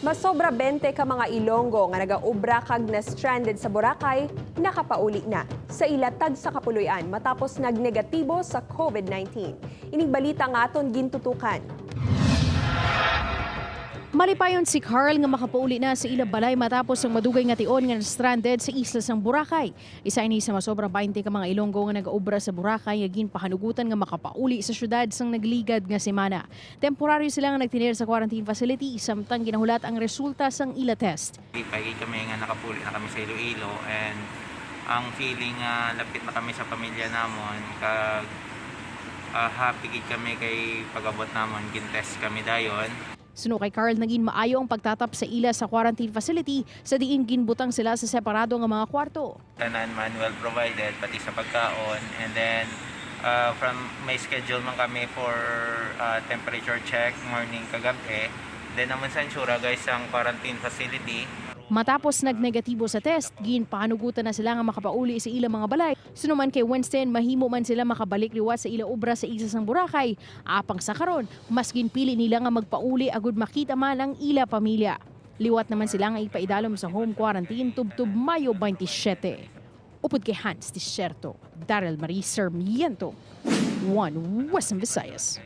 Masobra 20 ka mga Ilonggo nga nagaubra kag na-stranded sa Boracay, nakapauli na sa ilatag sa kapuluyan matapos nagnegatibo sa COVID-19. Ining balita nga aton gintutukan. Malipayon si Carl nga makapauli na sa ilang balay matapos ang madugay nga tion nga stranded sa isla sang Boracay. Isa ini sa masobra 20 ka mga Ilonggo nga nagaubra sa Boracay nga ginpahanugutan nga makapauli sa syudad sang nagligad nga semana. Temporaryo sila nga nagtinir sa quarantine facility samtang ginahulat ang resulta sang ila test. Pagi kami nga nakapuli na kami sa Iloilo and ang feeling lapit na kami sa pamilya namon kag happy gid kami kay pag-abot namon gin-test kami dayon. Suno kay Carl naging maayo ang pagtatap sa ila sa quarantine facility sa diin ginbutang sila sa separado nga mga kwarto. Tanan manual provided pati sa pagkaon and then from may schedule man kami for temperature check morning kagabi. Then naman sa insura guys ang quarantine facility. Matapos nagnegatibo sa test, ginpahanugutan na sila nga makapauli sa ilang mga balay. Sunuman kay Wednesday, mahimo man sila makabalik liwat sa ila obra sa isa sang Boracay. Apang sa karon, mas ginpili nila nga magpauli agud makita man ang ila pamilya. Liwat naman sila nga ipaidalom sa home quarantine tubtub Mayo 27. Upod kay Hans Tisierto, Daryl Marie Sarmiento, One Western Visayas.